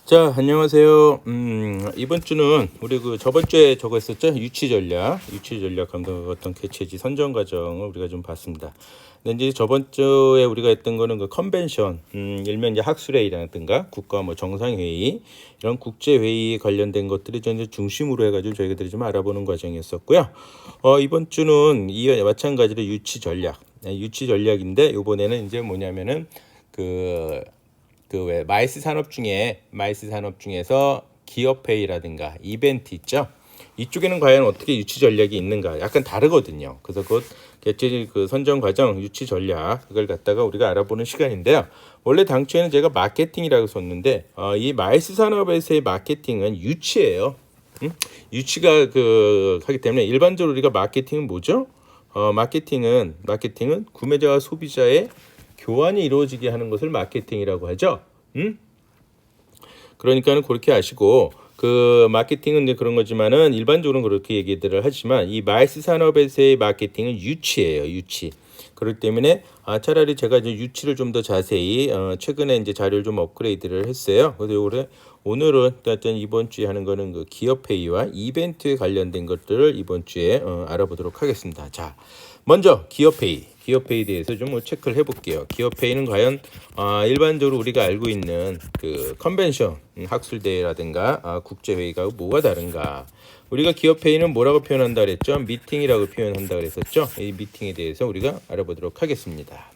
자, 안녕하세요. 이번 주는 우리 저번 주에 저거 했었죠? 유치 전략 감독 어떤 개최지 선정 과정을 우리가 좀 봤습니다. 근데 이제 저번 주에 우리가 했던 거는 그 컨벤션, 일명 이제 학술회의라든가 국가 뭐 정상회의 이런 국제회의 관련된 것들이 전 중심으로 해가지고 저희들이 좀 알아보는 과정이었었고요. 이번 주는 이 마찬가지로 유치 전략인데 이번에는 이제 뭐냐면은 그 왜 마이스 산업 중에서 기업 회의라든가 이벤트 있죠. 이쪽에는 과연 어떻게 유치 전략이 있는가 약간 다르거든요. 그래서 그 개최 그 선정 과정 유치 전략 그걸 갖다가 우리가 알아보는 시간인데요. 원래 당초에는 제가 마케팅이라고 썼는데 이 마이스 산업에서의 마케팅은 유치예요. 유치가 하기 때문에 일반적으로 우리가 마케팅은 뭐죠? 마케팅은 구매자와 소비자의 교환이 이루어지게 하는 것을 마케팅이라고 하죠. 그러니까는 그렇게 아시고 그 마케팅은 이제 그런 거지만은 일반적으로는 그렇게 얘기들을 하지만 이 마이스 산업에서의 마케팅은 유치예요. 유치. 그렇기 때문에 차라리 제가 이제 유치를 좀 더 자세히 최근에 이제 자료를 좀 업그레이드를 했어요. 그래서 오늘은 일단 이번 주에 하는 거는 그 기업 회의와 이벤트에 관련된 것들을 이번 주에 알아보도록 하겠습니다. 자, 먼저 기업 회의에 대해서 좀 체크를 해볼게요. 기업 회의는 과연 일반적으로 우리가 알고 있는 그 컨벤션 학술대회라든가 국제회의가 뭐가 다른가? 우리가 기업 회의는 뭐라고 표현한다 그랬죠? 미팅이라고 표현한다 그랬었죠? 이 미팅에 대해서 우리가 알아보도록 하겠습니다.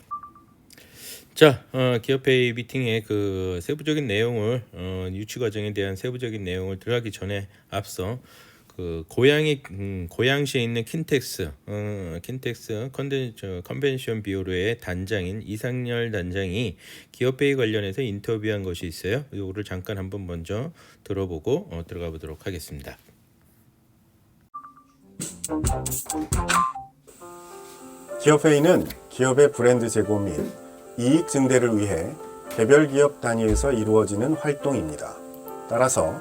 자, 기업회의 미팅의 그 세부적인 내용을 유치 과정에 대한 세부적인 내용을 들어가기 전에 앞서 그 고양시에 있는 킨텍스 컨벤션 비오로의 단장인 이상열 단장이 기업회의 관련해서 인터뷰한 것이 있어요. 이거를 잠깐 한번 먼저 들어보고 들어가 보도록 하겠습니다. 기업회의는 기업의 브랜드 제고 및 이익 증대를 위해 개별 기업 단위에서 이루어지는 활동입니다. 따라서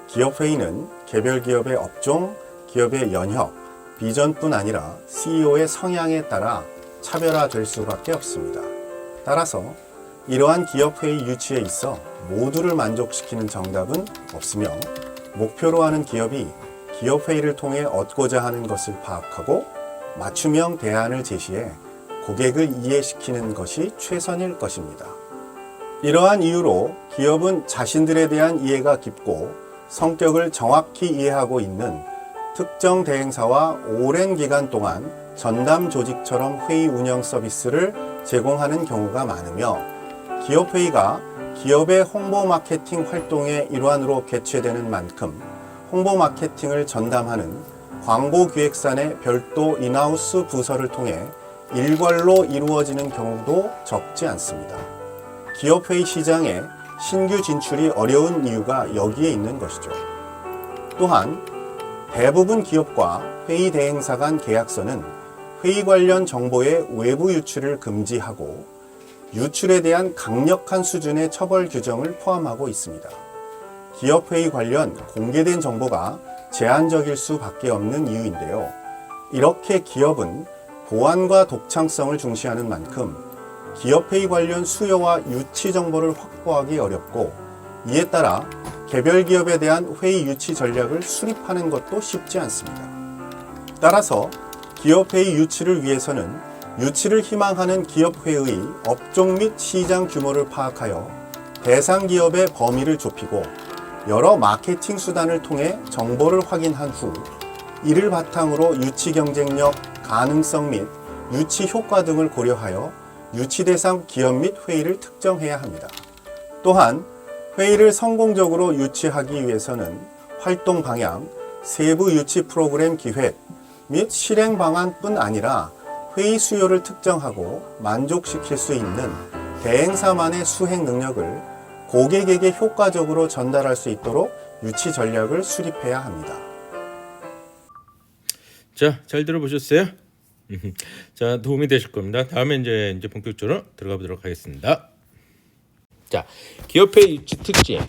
기업회의는 개별 기업의 업종, 기업의 연혁, 비전뿐 아니라 CEO의 성향에 따라 차별화될 수밖에 없습니다. 따라서 이러한 기업회의 유치에 있어 모두를 만족시키는 정답은 없으며 목표로 하는 기업이 기업회의를 통해 얻고자 하는 것을 파악하고 맞춤형 대안을 제시해 고객을 이해시키는 것이 최선일 것입니다. 이러한 이유로 기업은 자신들에 대한 이해가 깊고 성격을 정확히 이해하고 있는 특정 대행사와 오랜 기간 동안 전담 조직처럼 회의 운영 서비스를 제공하는 경우가 많으며 기업회의가 기업의 홍보 마케팅 활동의 일환으로 개최되는 만큼 홍보 마케팅을 전담하는 광고기획사 내 별도 인하우스 부서를 통해 일괄로 이루어지는 경우도 적지 않습니다. 기업회의 시장에 신규 진출이 어려운 이유가 여기에 있는 것이죠. 또한 대부분 기업과 회의 대행사 간 계약서는 회의 관련 정보의 외부 유출을 금지하고 유출에 대한 강력한 수준의 처벌 규정을 포함하고 있습니다. 기업회의 관련 공개된 정보가 제한적일 수밖에 없는 이유인데요. 이렇게 기업은 보안과 독창성을 중시하는 만큼 기업회의 관련 수요와 유치 정보를 확보하기 어렵고 이에 따라 개별 기업에 대한 회의 유치 전략을 수립하는 것도 쉽지 않습니다. 따라서 기업회의 유치를 위해서는 유치를 희망하는 기업회의 업종 및 시장 규모를 파악하여 대상 기업의 범위를 좁히고 여러 마케팅 수단을 통해 정보를 확인한 후 이를 바탕으로 유치 경쟁력, 가능성 및 유치 효과 등을 고려하여 유치 대상 기업 및 회의를 특정해야 합니다. 또한 회의를 성공적으로 유치하기 위해서는 활동 방향, 세부 유치 프로그램 기획 및 실행 방안뿐 아니라 회의 수요를 특정하고 만족시킬 수 있는 대행사만의 수행 능력을 고객에게 효과적으로 전달할 수 있도록 유치 전략을 수립해야 합니다. 자, 잘 들어보셨어요? 자, 도움이 되실 겁니다. 다음에 이제 본격적으로 들어가 보도록 하겠습니다. 자, 기업회의 유치 특징.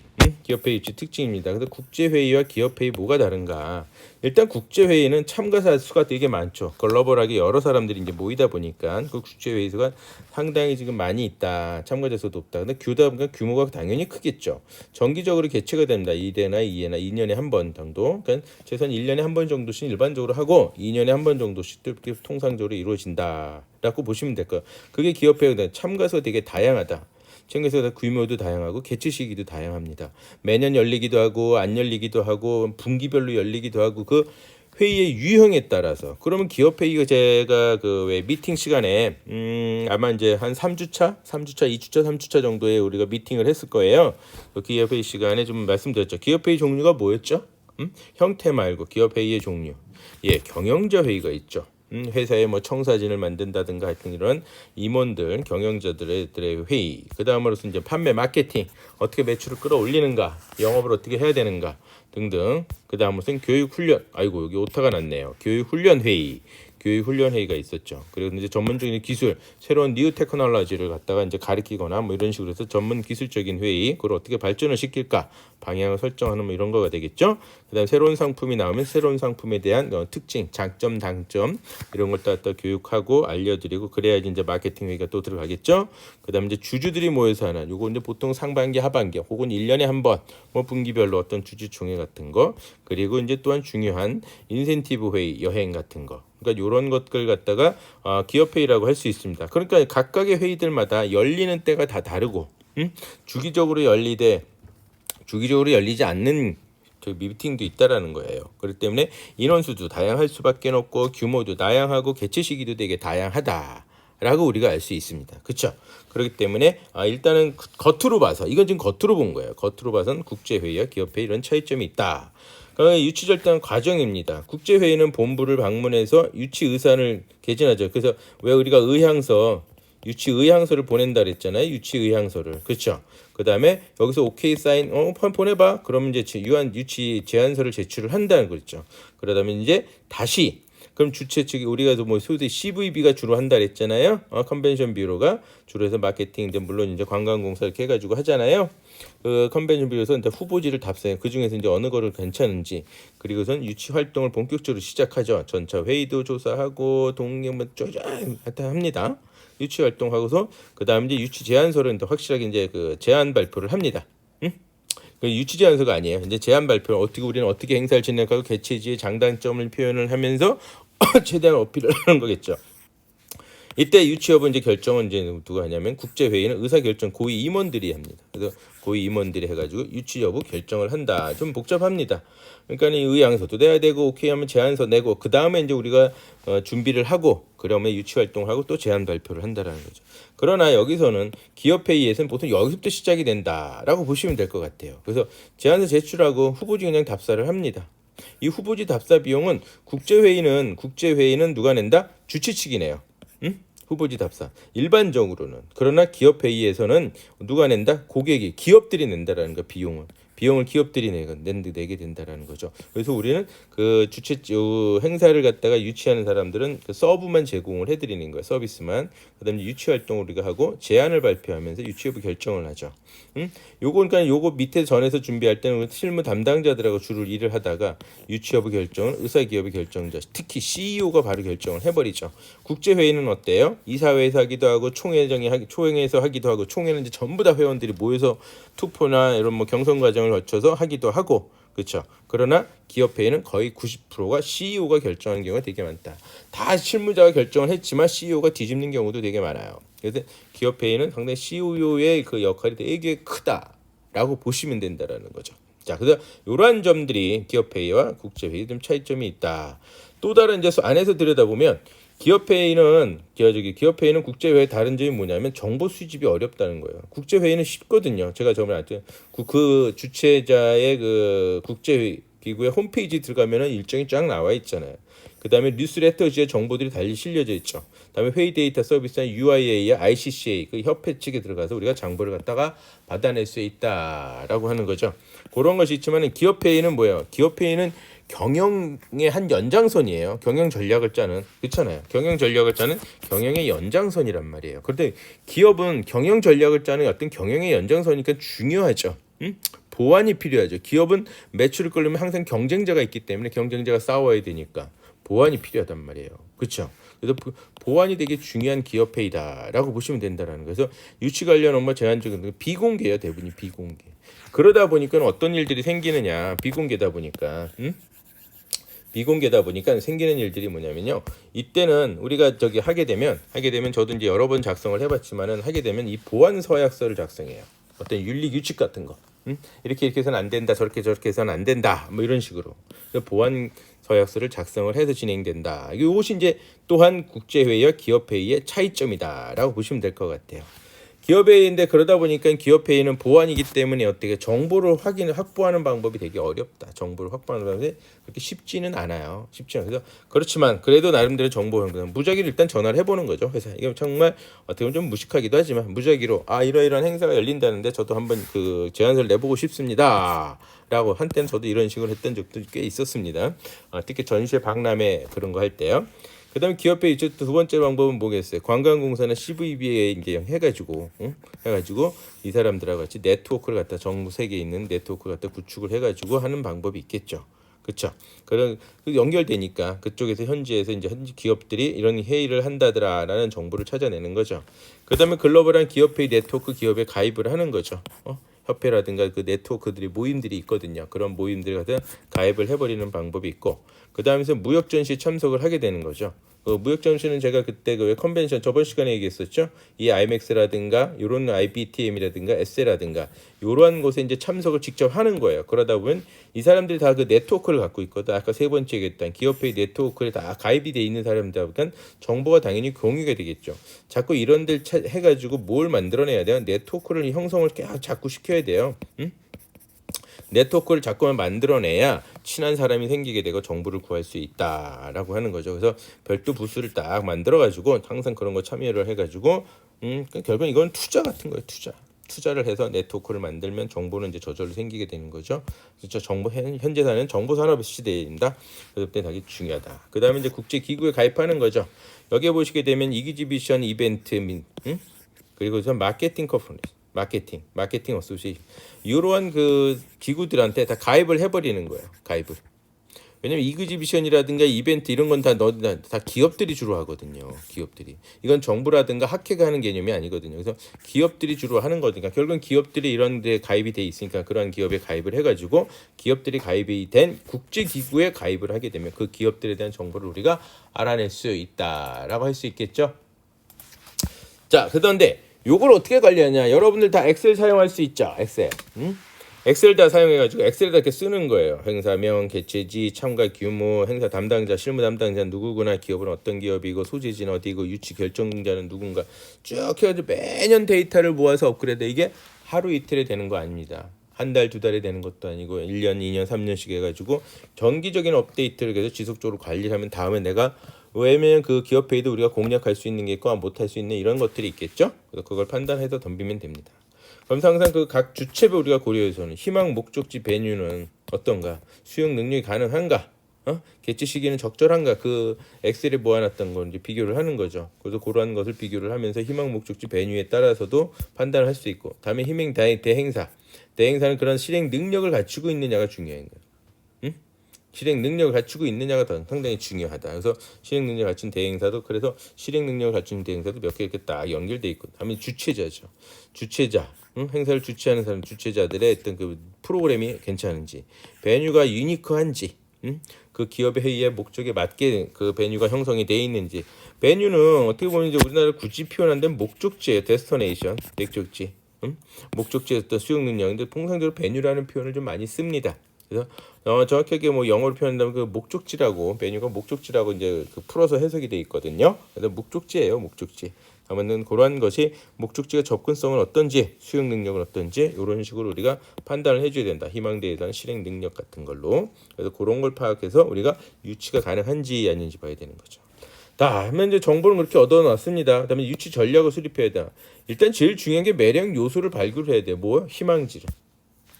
기업회의 유치 특징입니다. 그래서 국제회의와 기업회의 뭐가 다른가? 일단 국제회의는 참가자 수가 되게 많죠. 글로벌하게 여러 사람들이 이제 모이다 보니까 그 국제회의 수가 상당히 지금 많이 있다. 참가자 수도 없다. 근데 규다 보니까 규모가 당연히 크겠죠. 정기적으로 개최가 됩니다. 1회나 2년에 한 번 정도. 그러니까 최소한 1년에 한 번 정도씩 일반적으로 하고 2년에 한 번 정도씩 통상적으로 이루어진다라고 보시면 될 거예요. 그게 기업회의 참가수가 되게 다양하다. 참가자 규모도 다양하고 개최 시기도 다양합니다. 매년 열리기도 하고 안 열리기도 하고 분기별로 열리기도 하고 그 회의의 유형에 따라서 그러면 기업 회의가 제가 그 왜 미팅 시간에 아마 이제 한 2주차, 3주차 정도에 우리가 미팅을 했을 거예요. 그 기업 회의 시간에 좀 말씀드렸죠. 기업 회의 종류가 뭐였죠? 형태 말고 기업 회의의 종류. 예, 경영자 회의가 있죠. 회사에 뭐 청사진을 만든다든가 하여튼 이런 임원들, 경영자들의 회의. 그 다음으로서 이제 판매, 마케팅, 어떻게 매출을 끌어올리는가, 영업을 어떻게 해야 되는가 등등. 그 다음으로서는 교육 훈련. 아이고 여기 오타가 났네요. 교육 훈련 회의. 교육 훈련 회의가 있었죠. 그리고 이제 전문적인 기술, 새로운 뉴 테크놀로지를 갖다가 이제 가리키거나 뭐 이런 식으로 해서 전문 기술적인 회의, 그걸 어떻게 발전을 시킬까 방향을 설정하는 뭐 이런 거가 되겠죠. 그다음 새로운 상품이 나오면 새로운 상품에 대한 특징, 장점, 단점 이런 걸 또 교육하고 알려드리고 그래야지 이제 마케팅 회의가 또 들어가겠죠. 그다음 이제 주주들이 모여서 하는 요거 이제 보통 상반기, 하반기 혹은 1년에 한 번 뭐 분기별로 어떤 주주 총회 같은 거, 그리고 이제 또한 중요한 인센티브 회의, 여행 같은 거. 그러니까 이런 것들 갖다가 기업 회의라고 할 수 있습니다. 그러니까 각각의 회의들마다 열리는 때가 다 다르고, 주기적으로 열리지 않는 저 미팅도 있다라는 거예요. 그렇기 때문에 인원수도 다양할 수밖에 없고 규모도 다양하고 개최 시기도 되게 다양하다라고 우리가 알 수 있습니다. 그렇죠? 그렇기 때문에 일단은 겉으로 봐서 이건 지금 겉으로 본 거예요. 겉으로 봐서는 국제회의와 기업회의 이런 차이점이 있다. 유치 절단 과정입니다. 국제회의는 본부를 방문해서 유치 의사를 개진하죠. 그래서 왜 우리가 유치 의향서를 보낸다 그랬잖아요. 유치 의향서를. 그렇죠. 그다음에 여기서 오케이 사인 보내봐. 그러면 이제 유치 제안서를 제출을 한다는 거죠. 그러다면 이제 다시 그럼 주최 측이 우리가 뭐 소위 CVB가 주로 한다 그랬잖아요. 컨벤션 뷰로가 주로 해서 마케팅 이제 물론 이제 관광공사 이렇게 해가지고 하잖아요. 그 컨벤션 뷰로에서 이제 후보지를 답사해. 그 중에서 이제 어느 거를 괜찮은지 그리고선 유치 활동을 본격적으로 시작하죠. 전차 회의도 조사하고 동행만 쪼잔 합니다. 유치 활동하고서 그 다음 이제 유치 제안서를 이제 확실하게 이제 그 제안 발표를 합니다. 유치 제안서가 아니에요. 이제 제안 발표를 우리는 어떻게 행사를 진행하고 개최지의 장단점을 표현을 하면서 최대한 어필을 하는 거겠죠. 이때 유치 여부 이제 결정은 이제 누가 하냐면 국제회의는 의사결정 고위 임원들이 합니다. 그래서 고위 임원들이 해가지고 유치 여부 결정을 한다. 좀 복잡합니다. 그러니까 이 의향서도 내야 되고 오케이 하면 제안서 내고 그 다음에 이제 우리가 준비를 하고 그러면 유치 활동을 하고 또 제안 발표를 한다라는 거죠. 그러나 여기서는 기업회의에서는 보통 여기서부터 시작이 된다라고 보시면 될 것 같아요. 그래서 제안서 제출하고 후보지 그냥 답사를 합니다. 이 후보지 답사 비용은 국제회의는 누가 낸다? 주최 측이 내요. 후보지 답사. 일반적으로는. 그러나 기업회의에서는 누가 낸다? 고객이, 기업들이 낸다라는 거 비용을 기업들이 내게 된다라는 거죠. 그래서 우리는 그 주최 행사를 갖다가 유치하는 사람들은 그 서브만 제공을 해드리는 거예요. 서비스만. 그다음에 유치 활동을 우리가 하고 제안을 발표하면서 유치 여부 결정을 하죠. 요거 밑에 전에서 준비할 때는 실무 담당자들하고 주로 일을 하다가 유치 여부 결정은 의사기업의 결정자, 특히 CEO가 바로 결정을 해버리죠. 국제회의는 어때요? 이사회에서 하기도 하고 초행에서 하기도 하고 총회는 이제 전부 다 회원들이 모여서 투표나 이런 뭐 경선 과정을 거쳐서 하기도 하고 그렇죠. 그러나 기업회의는 거의 90%가 CEO가 결정하는 경우가 되게 많다. 다 실무자가 결정을 했지만 CEO가 뒤집는 경우도 되게 많아요. 그래서 기업회의는 상당히 CEO의 그 역할이 되게 크다라고 보시면 된다라는 거죠. 자, 그래서 이러한 점들이 기업회의와 국제회의 좀 차이점이 있다. 또 다른 이제 안에서 들여다보면 기업회의는 국제회의 다른 점이 뭐냐면 정보 수집이 어렵다는 거예요. 국제회의는 쉽거든요. 제가 저번에 그 주최자의 그 국제회의 기구의 홈페이지 들어가면은 일정이 쫙 나와 있잖아요. 그다음에 뉴스레터지에 정보들이 달리 실려져 있죠. 그다음에 회의 데이터 서비스나 UIA와 ICCA 그 협회 측에 들어가서 우리가 정보를 갖다가 받아낼 수 있다라고 하는 거죠. 그런 것이 있지만은 기업회의는 뭐예요? 기업회의는 경영의 한 연장선이에요. 경영 전략을 짜는, 그렇잖아요. 경영 전략을 짜는 경영의 연장선이란 말이에요. 그런데 기업은 경영 전략을 짜는 어떤 경영의 연장선이니까 중요하죠. 보완이 필요하죠. 기업은 매출을 끌려면 항상 경쟁자가 있기 때문에 경쟁자가 싸워야 되니까 보완이 필요하단 말이에요. 그렇죠? 그래서 보완이 되게 중요한 기업 회의다라고 보시면 된다라는 거예요. 그래서 유치 관련 업무 제한적인 비공개예요. 대부분이 비공개. 그러다 보니까 어떤 일들이 생기느냐. 비공개다 보니까 비공개다 보니까 생기는 일들이 뭐냐면요. 이때는 우리가 하게 되면 저도 이제 여러 번 작성을 해봤지만은 하게 되면 이 보완 서약서를 작성해요. 어떤 윤리 규칙 같은 거. 이렇게 해서는 안 된다. 저렇게 해서는 안 된다. 뭐 이런 식으로 보완 서약서를 작성을 해서 진행된다. 이것이 이제 또한 국제회의와 기업회의의 차이점이다라고 보시면 될 것 같아요. 기업회의인데 그러다 보니까 기업회의는 보완이기 때문에 어떻게 정보를 확보하는 방법이 되게 어렵다. 정보를 확보하는 방법이 그렇게 쉽지는 않아요. 그래서 그렇지만 그래도 나름대로 정보 무작위로 일단 전화를 해보는 거죠. 회사 이게 정말 어떻게 보면 좀 무식하기도 하지만 무작위로 이러이러한 행사가 열린다는데 저도 한번 그 제안서를 내보고 싶습니다. 라고 한때는 저도 이런 식으로 했던 적도 꽤 있었습니다. 특히 전시회 박람회 그런 거 할 때요. 그다음에 기업회의 두 번째 방법은 뭐겠어요? 관광공사나 CVB에 이제 해가지고 이 사람들하고 같이 네트워크를 갖다 전국 세계에 있는 네트워크를 갖다 구축을 해가지고 하는 방법이 있겠죠. 그렇죠. 그런 연결되니까 그쪽에서 현지에서 이제 현지 기업들이 이런 회의를 한다더라라는 정보를 찾아내는 거죠. 그다음에 글로벌한 기업회의 네트워크 기업에 가입을 하는 거죠. 협회라든가 그 네트워크들이 모임들이 있거든요. 그런 모임들에 가서 가입을 해버리는 방법이 있고 그 다음에서 무역 전시에 참석을 하게 되는 거죠. 무역 전시는 제가 그때 그 컨벤션 저번 시간에 얘기했었죠. 이 IMX라든가 이런 IBTM이라든가 SL라든가 이러한 곳에 이제 참석을 직접 하는 거예요. 그러다 보면 이 사람들이 다 그 네트워크를 갖고 있거든. 아까 세 번째 얘기했던 기업회의 네트워크에 다 가입이 돼 있는 사람들하고 정보가 당연히 공유가 되겠죠. 자꾸 이런 데 해가지고 뭘 만들어내야 돼요? 네트워크를 형성을 계속 자꾸 시켜야 돼요. 네트워크를 자꾸만 만들어내야 친한 사람이 생기게 되고 정보를 구할 수 있다라고 하는 거죠. 그래서 별도 부스를 딱 만들어가지고 항상 그런 거 참여를 해가지고 결국 이건 투자 같은 거예요. 투자를 해서 네트워크를 만들면 정보는 이제 저절로 생기게 되는 거죠. 그래서 현재 사는 정보 산업 시대입니다. 그래서 그때 되게 중요하다. 그 다음에 이제 국제 기구에 가입하는 거죠. 여기에 보시게 되면 이기지비션 이벤트 그리고 우선 마케팅 커퍼니티. 마케팅 어소시에이션 이러한 그 기구들한테 다 가입을 해버리는 거예요. 가입을. 왜냐면 이그지비션이라든가 이벤트 이런 건 다 기업들이 주로 하거든요. 기업들이. 이건 정부라든가 학회가 하는 개념이 아니거든요. 그래서 기업들이 주로 하는 거니까 결국은 기업들이 이런 데 가입이 돼 있으니까 그러한 기업에 가입을 해가지고 기업들이 가입이 된 국제기구에 가입을 하게 되면 그 기업들에 대한 정보를 우리가 알아낼 수 있다라고 할 수 있겠죠. 자, 그런데 요걸 어떻게 관리하냐? 여러분들 다 엑셀 사용할 수 있죠. 엑셀. 엑셀 다 사용해가지고 엑셀 다 이렇게 쓰는 거예요. 행사명, 개최지, 참가 규모, 행사 담당자, 실무 담당자 누구구나, 기업은 어떤 기업이고, 소재지는 어디고, 유치 결정자는 누군가 쭉 해가지고 매년 데이터를 모아서 업그레이드. 이게 하루 이틀에 되는 거 아닙니다. 한 달, 두 달에 되는 것도 아니고 1년, 2년, 3년씩 해가지고 정기적인 업데이트를 계속 지속적으로 관리를 하면 다음에 내가 왜냐면 그 기업 회의도 우리가 공략할 수 있는 게 있고 못할 수 있는 이런 것들이 있겠죠. 그래서 그걸 판단해서 덤비면 됩니다. 그럼 항상 그 각 주체부 우리가 고려해서는 희망 목적지 베뉴는 어떤가, 수용 능력이 가능한가, 개최 시기는 적절한가, 그 엑셀에 모아놨던 걸 이제 비교를 하는 거죠. 그래서 그러한 것을 비교를 하면서 희망 목적지 베뉴에 따라서도 판단을 할 수 있고, 다음에 희망 대행사는 그런 실행 능력을 갖추고 있느냐가 중요한 거예요. 실행 능력을 갖추고 있느냐가 상당히 중요하다. 그래서 실행 능력을 갖춘 대행사도 그래서 실행 능력을 갖춘 대행사도 몇 개 이렇게 딱 연결돼 있고, 다음에 주최자죠. 주최자, 행사를 주최하는 사람, 주최자들의 어떤 그 프로그램이 괜찮은지, 베뉴가 유니크한지, 그 기업의 회의의 목적에 맞게 그 베뉴가 형성이 돼 있는지. 베뉴는 어떻게 보면 이제 우리나라 굳이 표현한 데는 목적지예요. 데스티네이션, 목적지. 목적지의 어떤 수용 능력인데 통상적으로 베뉴라는 표현을 좀 많이 씁니다. 그래서 정확하게 뭐 영어로 표현한다면 그 목적지라고, 메뉴가 목적지라고 이제 그 풀어서 해석이 돼 있거든요. 그래서 목적지예요, 목적지. 다만은 그러한 것이 목적지가 접근성은 어떤지, 수용 능력은 어떤지 이런 식으로 우리가 판단을 해줘야 된다. 희망대에 대한 실행 능력 같은 걸로. 그래서 그런 걸 파악해서 우리가 유치가 가능한지 아닌지 봐야 되는 거죠. 다 하면 이제 정보를 그렇게 얻어놨습니다. 그다음에 유치 전략을 수립해야 돼. 일단 제일 중요한 게 매력 요소를 발굴해야 돼. 뭐 희망지를.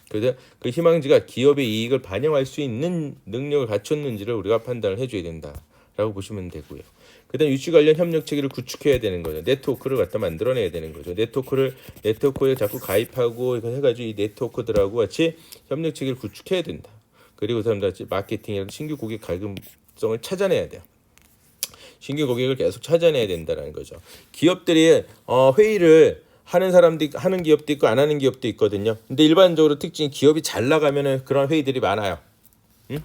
그래서 그 희망지가 기업의 이익을 반영할 수 있는 능력을 갖췄는지를 우리가 판단을 해줘야 된다라는 된다라고 보시면 되고요. 그다음 유치 관련 협력 체계를 구축해야 되는 거죠. 네트워크를 갖다 만들어내야 되는 거죠. 네트워크에 자꾸 가입하고 이거 해가지고 이 네트워크들하고 같이 협력 체계를 구축해야 된다. 그리고 그 사람들 같이 마케팅이랑 신규 고객 갈급성을 찾아내야 돼요. 신규 고객을 계속 찾아내야 된다는 거죠. 기업들이 회의를 하는 기업도 있고 안 하는 기업도 있거든요. 근데 일반적으로 특징이 기업이 잘 나가면은 그런 회의들이 많아요. 응?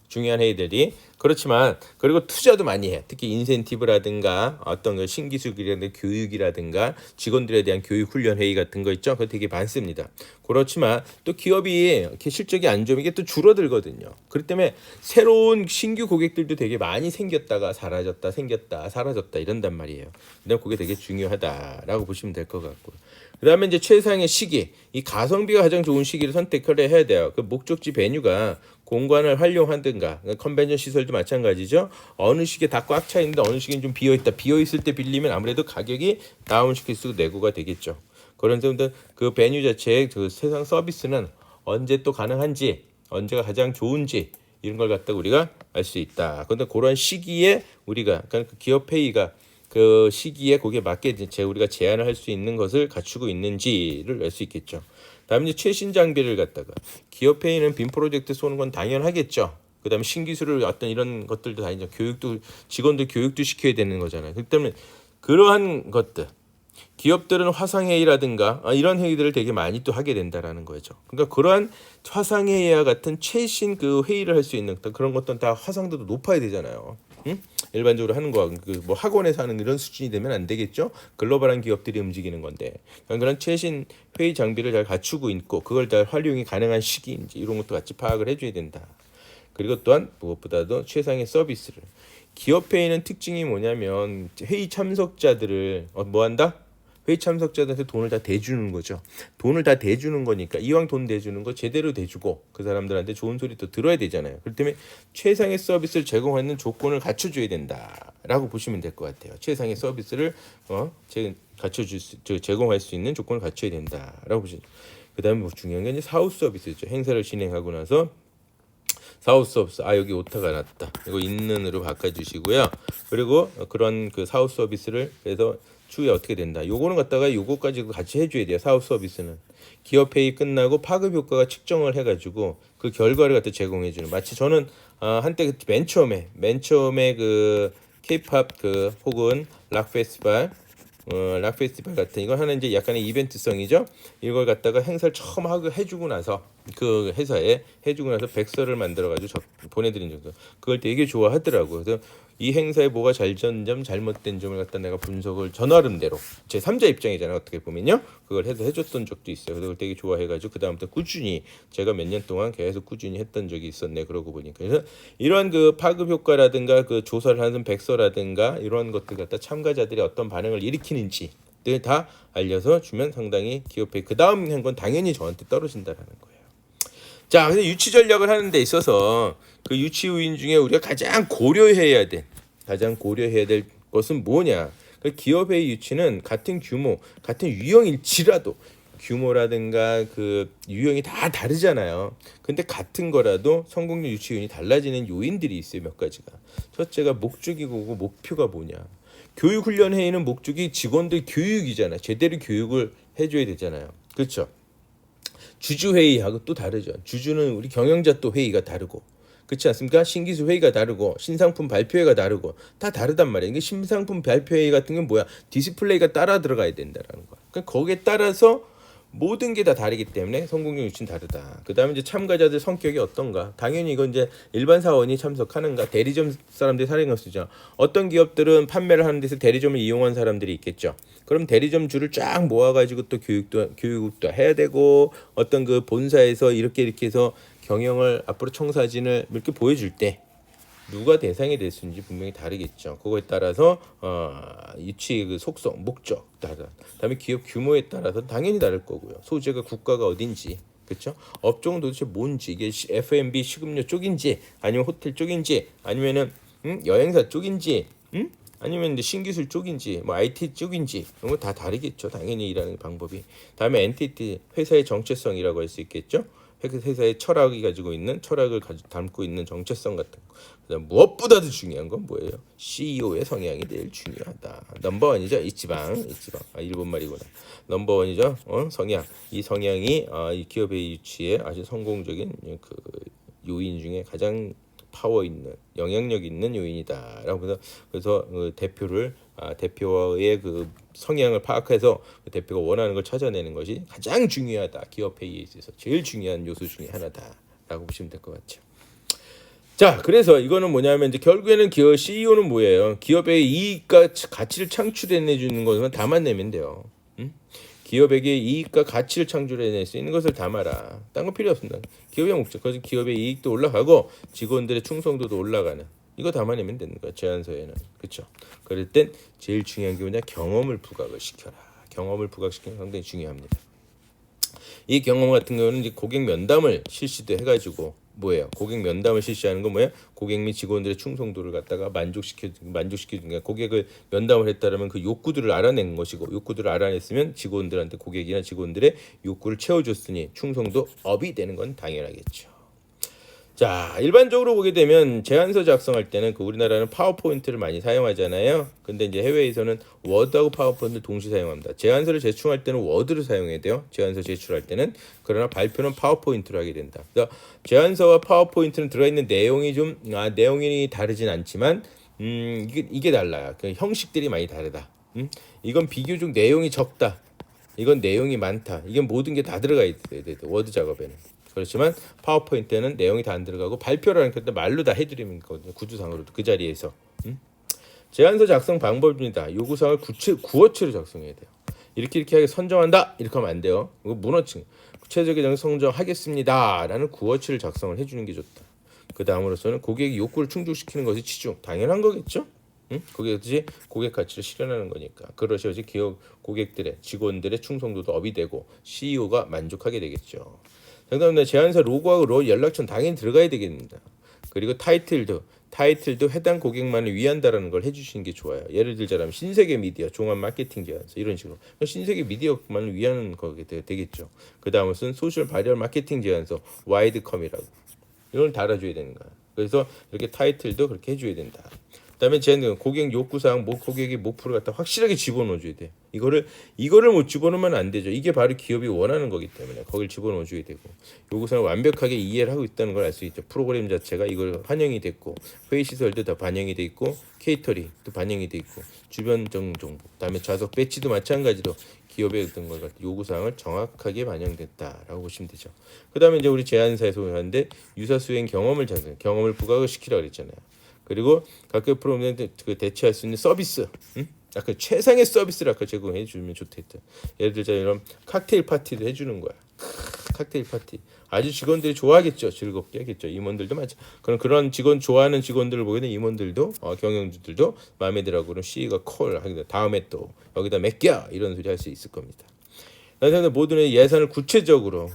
중요한 회의들이. 그렇지만 그리고 투자도 많이 해요. 특히 인센티브라든가 어떤 그 신기술이라든가 교육이라든가 직원들에 대한 교육 훈련 회의 같은 거 있죠. 그거 되게 많습니다. 그렇지만 또 기업이 이렇게 실적이 안 좋으면 이게 또 줄어들거든요. 그렇기 때문에 새로운 신규 고객들도 되게 많이 생겼다가 사라졌다 생겼다 사라졌다 이런단 말이에요. 근데 그게 되게 중요하다라고 보시면 될 것 같고요. 그다음에 이제 최상의 시기, 이 가성비가 가장 좋은 시기를 선택을 해야 돼요. 그 목적지 베뉴가 공간을 활용하든가 컨벤션 시설도 마찬가지죠. 어느 시기에 다 꽉 차 있는데 어느 시기는 좀 비어 있다. 비어 있을 때 빌리면 아무래도 가격이 다운시킬 수 내고가 되겠죠. 그런 점들 그 베뉴 자체의 그 세상 서비스는 언제 또 가능한지, 언제가 가장 좋은지 이런 걸 갖다 우리가 알 수 있다. 그런데 그런 시기에 우리가 그러니까 그 기업 회의가 그 시기에 거기에 맞게 우리가 제안을 할 수 있는 것을 갖추고 있는지를 알 수 있겠죠. 다음에 이제 최신 장비를 갖다가 기업 회의는 빔 프로젝트 쏘는 건 당연하겠죠. 그다음에 신기술을 어떤 이런 것들도 다 이제 교육도 직원들 교육도 시켜야 되는 거잖아요. 그렇기 때문에 그러한 것들 기업들은 화상회의라든가 이런 회의들을 되게 많이 또 하게 된다라는 거죠. 그러니까 그러한 화상회의와 같은 최신 그 회의를 할 수 있는 그런 것들은 다 화상도도 높아야 되잖아요. 응? 일반적으로 하는 거 뭐 학원에서 하는 이런 수준이 되면 안 되겠죠. 글로벌한 기업들이 움직이는 건데 그런 최신 회의 장비를 잘 갖추고 있고 그걸 다 활용이 가능한 시기인지 이런 것도 같이 파악을 해줘야 된다. 그리고 또한 무엇보다도 최상의 서비스를 기업 회의는 특징이 뭐냐면 회의 참석자들을 뭐한다? 회의 참석자들한테 돈을 다 대주는 거죠. 돈을 다 대주는 거니까 이왕 돈 대주는 거 제대로 대주고 그 사람들한테 좋은 소리 또 들어야 되잖아요. 그렇기 때문에 최상의 서비스를 제공하는 조건을 갖춰줘야 된다라고 보시면 될 것 같아요. 최상의 서비스를 제공할 수 있는 조건을 갖춰야 된다라고 보시죠. 그다음에 뭐 중요한 게 이제 사후 서비스죠. 행사를 진행하고 나서 사후 서비스 여기 오타가 났다. 이거 있는으로 바꿔주시고요. 그리고 그런 그 사후 서비스를 그래서 추후에 어떻게 된다. 요거는 갖다가 요거까지도 같이 해줘야 돼요. 사후 서비스는 기업 회의 끝나고 파급 효과가 측정을 해가지고 그 결과를 갖다 제공해주는. 마치 저는 한때 맨 처음에 그 K-팝 그 혹은 락 페스티벌 같은 이건 하는 이제 약간의 이벤트성이죠. 이걸 갖다가 행사를 처음 하고 해주고 나서 그 회사에 해주고 나서 백서를 만들어가지고 보내드린 정도. 그걸 되게 좋아하더라고요. 그래서 이 행사에 뭐가 잘 된 점, 잘못된 점을 갖다 내가 분석을 저 나름대로 제 3자 입장이잖아요. 어떻게 보면요. 그걸 해줬던 적도 있어요. 그걸 되게 좋아해가지고 그 다음부터 꾸준히 제가 몇 년 동안 계속 꾸준히 했던 적이 있었네. 그러고 보니까 그래서 이런 그 파급 효과라든가 그 조사를 하는 백서라든가 이런 것들 갖다 참가자들이 어떤 반응을 일으키는지 다 알려서 주면 상당히 기업에 그 다음 한 건 당연히 저한테 떨어진다라는 거예요. 자, 그래서 유치 전략을 하는 데 있어서 그 유치 요인 중에 우리가 가장 고려해야 될 것은 뭐냐? 그 기업의 유치는 같은 규모, 같은 유형일지라도 규모라든가 그 유형이 다 다르잖아요. 근데 같은 거라도 성공률 유치 요인이 달라지는 요인들이 있어요. 몇 가지가. 첫째가 목적이고 목표가 뭐냐? 교육훈련 회의는 목적이 직원들 교육이잖아요. 제대로 교육을 해줘야 되잖아요. 그렇죠? 주주회의하고 또 다르죠. 주주는 우리 경영자 또 회의가 다르고 그렇지 않습니까? 신기술 회의가 다르고 신상품 발표회가 다르고 다 다르단 말이에요. 이게 신상품 발표회 같은 건 뭐야? 디스플레이가 따라 들어가야 된다라는 거야. 그러니까 거기에 따라서 모든 게 다 다르기 때문에 성공률 유치는 다르다. 그 다음에 이제 참가자들 성격이 어떤가? 당연히 이건 이제 일반 사원이 참석하는가? 대리점 사람들이 사례가 쓰죠. 어떤 기업들은 판매를 하는 데서 대리점을 이용한 사람들이 있겠죠. 그럼 대리점 줄을 쫙 모아가지고 또 교육도 해야 되고 어떤 그 본사에서 이렇게 해서 경영을 앞으로 청사진을 이렇게 보여줄 때 누가 대상이 될 수 있는지 분명히 다르겠죠. 그거에 따라서 유치 그 속성, 목적 다르다. 그다음에 기업 규모에 따라서 당연히 다를 거고요. 소재가 국가가 어딘지, 그렇죠? 업종은 도대체 뭔지 이게 F&B 식음료 쪽인지 아니면 호텔 쪽인지 아니면은 여행사 쪽인지 아니면 이제 신기술 쪽인지 뭐 IT 쪽인지 이런 거 다 다르겠죠. 당연히 일하는 방법이. 다음에 엔티티 회사의 정체성이라고 할 수 있겠죠. 회사의 철학이 가지고 있는 철학을 담고 있는 정체성 같은 거. 그다음 무엇보다도 중요한 건 뭐예요? CEO의 성향이 제일 중요하다. 넘버원이죠. 이치방. 일본 말이구나. 넘버원이죠. 성향. 이 성향이 이 기업의 유치에 아주 성공적인 그 요인 중에 가장 파워 있는 영향력 있는 요인이다라고 그래서 그 대표의 그 성향을 파악해서 그 대표가 원하는 걸 찾아내는 것이 가장 중요하다. 기업 회의에 있어서 제일 중요한 요소 중에 하나다라고 보시면 될 것 같죠. 자, 그래서 이거는 뭐냐면 이제 결국에는 기업 CEO는 뭐예요? 기업의 이익과 가치를 창출해내 주는 것만 담아내면 돼요. 기업에게 이익과 가치를 창출해낼 수 있는 것을 담아라. 딴 거 필요 없습니다. 기업의 목적, 그래서 기업의 이익도 올라가고 직원들의 충성도도 올라가는 이거 담아내면 되는 거야. 제안서에는. 그렇죠? 그럴 땐 제일 중요한 게 뭐냐? 경험을 부각을 시켜라. 경험을 부각시키는 게 상당히 중요합니다. 이 경험 같은 경우는 이제 고객 면담을 실시도 해가지고 뭐예요? 고객 면담을 실시하는 건 뭐예요? 고객 및 직원들의 충성도를 갖다가 만족시키는 게 고객을 면담을 했다라면 그 욕구들을 알아낸 것이고 욕구들을 알아냈으면 직원들한테 고객이나 직원들의 욕구를 채워줬으니 충성도 업이 되는 건 당연하겠죠. 자, 일반적으로 보게 되면 제안서 작성할 때는 그 우리나라는 파워포인트를 많이 사용하잖아요. 근데 이제 해외에서는 워드하고 파워포인트를 동시에 사용합니다. 제안서를 제출할 때는 워드를 사용해야 돼요. 제안서 제출할 때는. 그러나 발표는 파워포인트로 하게 된다. 그래서 제안서와 파워포인트는 들어있는 내용이 내용이 다르진 않지만 이게 달라요. 그 형식들이 많이 다르다. 이건 비교적 내용이 적다. 이건 내용이 많다. 이게 모든 게 다 들어가 있어야 돼. 워드 작업에는. 그렇지만 파워포인트는 내용이 다 안 들어가고 발표라는 게 말로 다 해드리는 거거든요. 구두상으로도 그 자리에서. 제안서 작성 방법입니다. 요구사항을 구어체로 작성해야 돼요. 이렇게 하게 선정한다. 이렇게 하면 안 돼요. 이거 문어층. 구체적인 선정하겠습니다. 라는 구어체를 작성을 해주는 게 좋다. 그 다음으로서는 고객의 욕구를 충족시키는 것이 치중. 당연한 거겠죠. 그것이 고객 가치를 실현하는 거니까. 그러셔야지 기업 고객들의 직원들의 충성도도 업이 되고 CEO가 만족하게 되겠죠. 그다음에 제안서 로고하고 연락처는 당연히 들어가야 되겠습니다. 그리고 타이틀도 해당 고객만을 위한다라는 걸 해주시는 게 좋아요. 예를 들자면 신세계 미디어 종합 마케팅 제안서 이런 식으로 신세계 미디어만을 위하는 거게 되겠죠. 그 다음은 소셜 바이럴 마케팅 제안서 와이드컴이라고 이걸 달아줘야 되는 거야. 그래서 이렇게 타이틀도 그렇게 해줘야 된다. 그다음에 쟤는 고객 요구사항 고객의 목표를 갖다 확실하게 집어넣어줘야 돼. 이거를 못 집어넣으면 안 되죠. 이게 바로 기업이 원하는 거기 때문에 거길 집어넣어줘야 되고 요구사항을 완벽하게 이해를 하고 있다는 걸 알 수 있죠. 프로그램 자체가 이걸 반영이 됐고 회의 시설도 다 반영이 돼 있고 케이터링도 반영이 돼 있고 주변 정보 그다음에 좌석 배치도 마찬가지로 기업의 어떤 걸 요구사항을 정확하게 반영됐다라고 보시면 되죠. 그다음에 이제 우리 제안사에서 하는데 유사 수행 경험을 부각을 시키라고 그랬잖아요. 그리고 각각 프로그램에 그 대체할 수 있는 서비스, 약간 최상의 서비스를 아까 제공해 주면 좋겠다. 예를 들자 이런 칵테일 파티도 해주는 거야. 칵테일 파티 아주 직원들이 좋아하겠죠. 즐겁게 하겠죠. 임원들도 마찬. 그런 직원 좋아하는 직원들을 보게 되면 임원들도 경영주들도 마음에 들어하고 그럼 CEO가 콜 하게 돼. 다음에 또 여기다 맡겨 이런 소리 할 수 있을 겁니다. 그래서 모든 예산을 구체적으로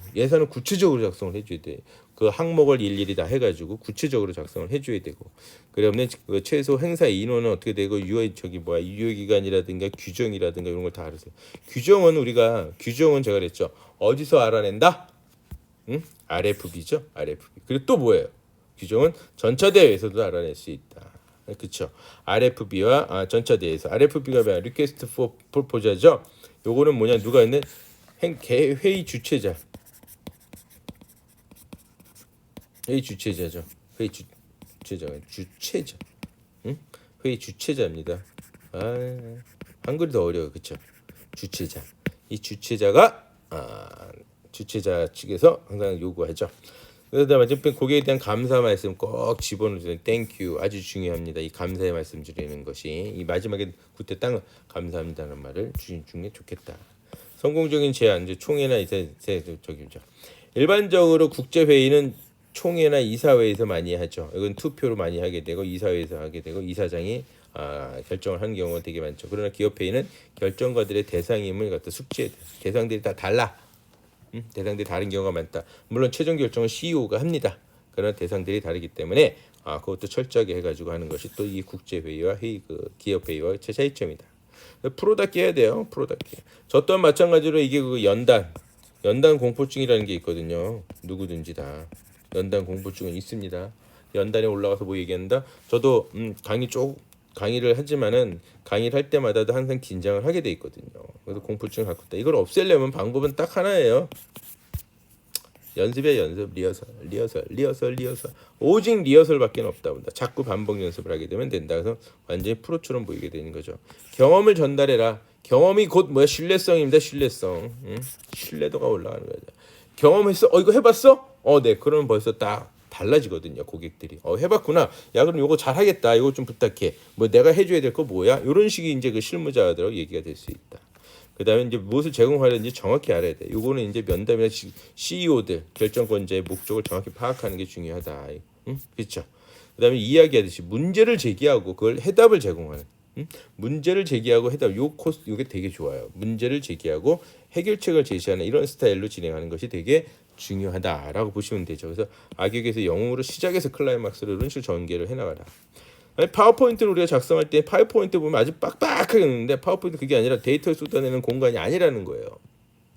작성을 해줘야 돼. 그 항목을 일일이 다 해가지고 구체적으로 작성을 해줘야 되고. 그러면 그 최소 행사 인원은 어떻게 되고 유효기간이라든가 규정이라든가 이런 걸 다 알아서. 규정은 제가 그랬죠. 어디서 알아낸다? RFB죠. RFB. 그리고 또 뭐예요? 규정은 전차대회에서도 알아낼 수 있다. 그렇죠. RFB와 전차대회에서 RFB가 뭐야? 리퀘스트 포 프로포저죠. 요거는 뭐냐? 누가 있는 회의 주최자죠. 회의 주최자입니다. 한글이 더 어려워, 그렇죠? 주최자. 이 주최자가 주최자 측에서 항상 요구하죠. 그다음에 고객에 대한 감사 말씀 꼭 집어넣어주세요. 땡큐 아주 중요합니다. 이 감사의 말씀 드리는 것이 이 마지막에 그때 땅 감사합니다라는 말을 주신 중에 좋겠다. 성공적인 제안, 이제 총회나 저기죠. 일반적으로 국제 회의는 총회나 이사회에서 많이 하죠. 이건 투표로 많이 하게 되고 이사회에서 하게 되고 이사장이 결정을 하는 경우가 되게 많죠. 그러나 기업 회의는 결정가들의 대상임을 갖다 숙지해야 돼. 대상들이 다 달라. 대상들이 다른 경우가 많다. 물론 최종 결정은 CEO가 합니다. 그러나 대상들이 다르기 때문에 그것도 철저하게 해가지고 하는 것이 또 이 국제 회의와 기업 회의와 차이점이다. 프로답게 해야 돼요. 프로답게. 저 또한 마찬가지로 이게 그 연단 연단 공포증이라는 게 있거든요. 누구든지 다 연단 공포증은 있습니다. 연단에 올라가서 뭐 얘기한다. 저도 강의를 하지만은 강의를 할 때마다도 항상 긴장을 하게 돼 있거든요. 그래서 공포증을 갖고 있다. 이걸 없애려면 방법은 딱 하나예요. 연습에 연습, 리허설. 오직 리허설밖에 없다 본다. 자꾸 반복 연습을 하게 되면 된다. 그래서 완전히 프로처럼 보이게 되는 거죠. 경험을 전달해라. 경험이 곧 뭐야? 신뢰성입니다. 신뢰성. 신뢰도가 올라가는 거죠. 경험했어? 이거 해봤어? 네. 그러면 벌써 딱 달라지거든요. 고객들이. 해봤구나. 야, 그럼 이거 잘하겠다. 이거 좀 부탁해. 뭐 내가 해줘야 될 거 뭐야? 이런 식이 이제 그 실무자들하고 얘기가 될 수 있다. 그다음에 이제 무엇을 제공하려는지 정확히 알아야 돼. 요거는 이제 면담이나 CEO들 결정권자의 목적을 정확히 파악하는 게 중요하다. 그렇죠. 그다음에 이야기하듯이 문제를 제기하고 그걸 해답을 제공하는. 문제를 제기하고 해답. 요게 되게 좋아요. 문제를 제기하고 해결책을 제시하는 이런 스타일로 진행하는 것이 되게 중요하다라고 보시면 되죠. 그래서 악역에서 영웅으로 시작해서 클라이막스로 이런 식으로 전개를 해나가라. 파워포인트를 우리가 작성할 때 파워포인트 보면 아주 빡빡하게 넣는데 파워포인트 그게 아니라 데이터를 쏟아내는 공간이 아니라는 거예요.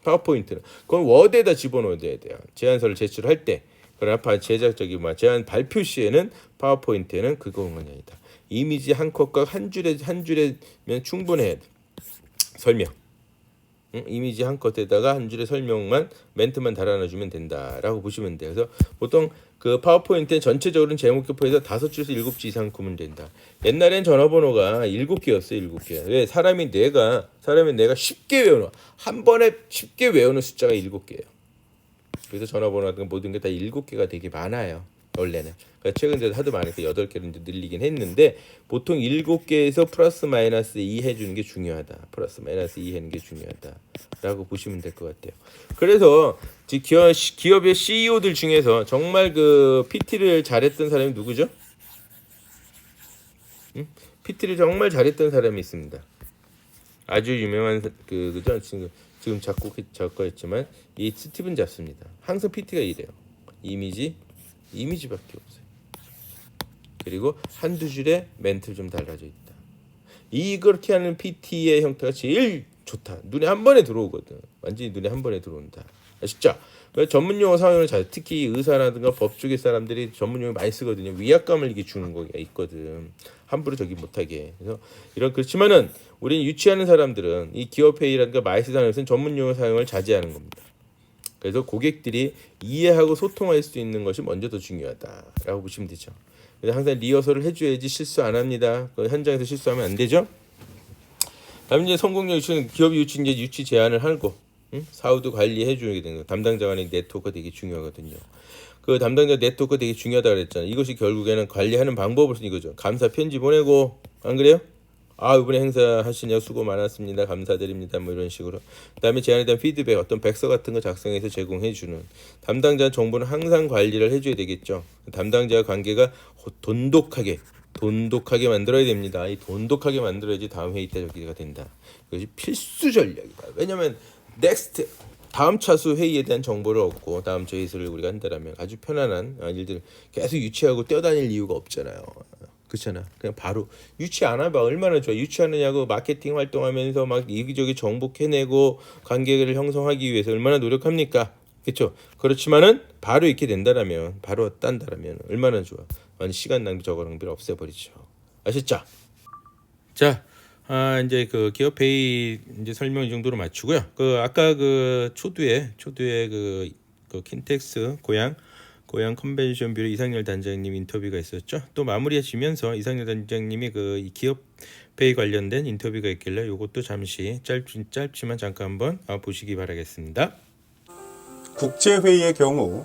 파워포인트는 그건 워드에다 집어넣어야 돼요. 제안서를 제출할 때. 그러나 제안 발표 시에는 파워포인트에는 그 공간이 아니다. 이미지 한 컷과 한 줄에면 충분해야 돼. 설명. 이미지 한 컷에다가 한 줄의 설명만 멘트만 달아놔주면 된다라고 보시면 돼요. 그래서 보통 그 파워포인트는 전체적으로는 제목표에서 5줄에서 7줄 이상 구면 된다. 옛날엔 전화번호가 7개였어요. 7개. 왜? 사람의 뇌가 쉽게 외우는 한 번에 쉽게 외우는 숫자가 7개예요. 그래서 전화번호 같은 모든 게 다 7개가 되게 많아요. 원래는. 그러니까 최근 들어 하도 많으니까 8개로 이제 늘리긴 했는데 보통 7개에서 플러스 마이너스 2 해주는 게 중요하다. 플러스 마이너스 2 하는 게 중요하다라고 보시면 될 것 같아요. 그래서 기업의 CEO들 중에서 정말 그 PT를 잘했던 사람이 누구죠? PT를 정말 잘했던 사람이 있습니다. 아주 유명한 그죠? 지금 작가였지만 이 스티븐 잡스입니다. 항상 PT가 이래요. 이미지밖에 없어요. 그리고 한두 줄에 멘트를 좀 달라져 있다. 그렇게 하는 PT의 형태가 제일 좋다. 눈에 한 번에 들어오거든. 완전히 눈에 한 번에 들어온다. 아시죠? 전문 용어 사용을 특히 의사라든가 법 쪽의 사람들이 전문 용어 많이 쓰거든요. 위압감을 이게 주는 거가 있거든. 함부로 저기 못하게. 그래서 그렇지만은 우리는 유치하는 사람들은 이 기업 회의라든가 마이스 단에서는 전문 용어 사용을 자제하는 겁니다. 그래서 고객들이 이해하고 소통할 수 있는 것이 먼저 더 중요하다라고 보시면 되죠. 그래서 항상 리허설을 해줘야지 실수 안 합니다. 현장에서 실수하면 안 되죠. 다음 이제 성공률 유치는 기업 유치 제안을 하고 사후도 관리해 주게 되는 거. 담당자 간의 네트워크가 되게 중요하거든요. 그 담당자 네트워크가 되게 중요하다 그랬잖아요. 이것이 결국에는 관리하는 방법을 이거죠. 감사 편지 보내고 안 그래요? 이번에 행사하시냐 수고 많았습니다. 감사드립니다. 뭐 이런 식으로. 그다음에 제안에 대한 피드백, 어떤 백서 같은 거 작성해서 제공해주는 담당자 정보는 항상 관리를 해줘야 되겠죠. 담당자와 관계가 돈독하게 만들어야 됩니다. 이 돈독하게 만들어야지 다음 회의 때 저기가 된다. 이것이 필수 전략이다. 왜냐하면 다음 차수 회의에 대한 정보를 얻고 다음 회의를 우리가 한다라면 아주 편안한 일들 계속 유치하고 뛰어다닐 이유가 없잖아요. 그렇잖아. 그냥 바로 유치 안 해봐. 얼마나 좋아. 유치하느냐고 마케팅 활동하면서 막 여기저기 정보 캐내고 관계를 형성하기 위해서 얼마나 노력합니까? 그렇죠. 그렇지만은 바로 이렇게 된다라면 바로 딴다라면 얼마나 좋아. 완전 시간 낭비 저거 낭비를 없애버리죠. 아셨죠? 자, 이제 그 기업 회의 이제 설명 이 정도로 마치고요. 아까 초두에 그 킨텍스 고향 컨벤션 뷰로 이상열 단장님 인터뷰가 있었죠. 또 마무리해 지면서 이상열 단장님이 이 기업 회의 관련된 인터뷰가 있길래 이것도 잠시 짧지만 잠깐 한번 보시기 바라겠습니다. 국제회의의 경우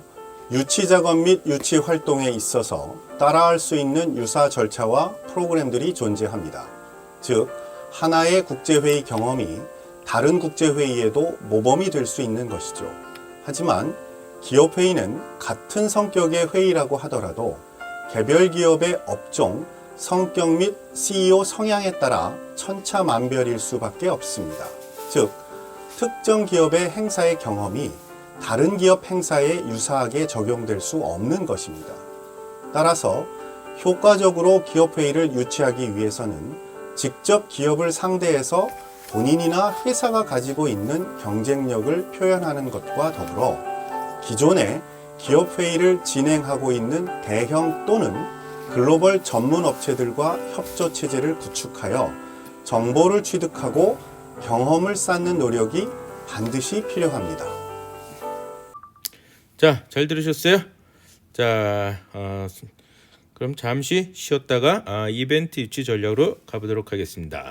유치 작업 및 유치 활동에 있어서 따라할 수 있는 유사 절차와 프로그램들이 존재합니다. 즉, 하나의 국제회의 경험이 다른 국제회의에도 모범이 될 수 있는 것이죠. 하지만 기업회의는 같은 성격의 회의라고 하더라도 개별 기업의 업종, 성격 및 CEO 성향에 따라 천차만별일 수밖에 없습니다. 즉, 특정 기업의 행사의 경험이 다른 기업 행사에 유사하게 적용될 수 없는 것입니다. 따라서 효과적으로 기업회의를 유치하기 위해서는 직접 기업을 상대해서 본인이나 회사가 가지고 있는 경쟁력을 표현하는 것과 더불어 기존에 기업회의를 진행하고 있는 대형 또는 글로벌 전문 업체들과 협조 체제를 구축하여 정보를 취득하고 경험을 쌓는 노력이 반드시 필요합니다. 자, 잘 들으셨어요? 자, 그럼 잠시 쉬었다가 이벤트 유치 전략으로 가보도록 하겠습니다.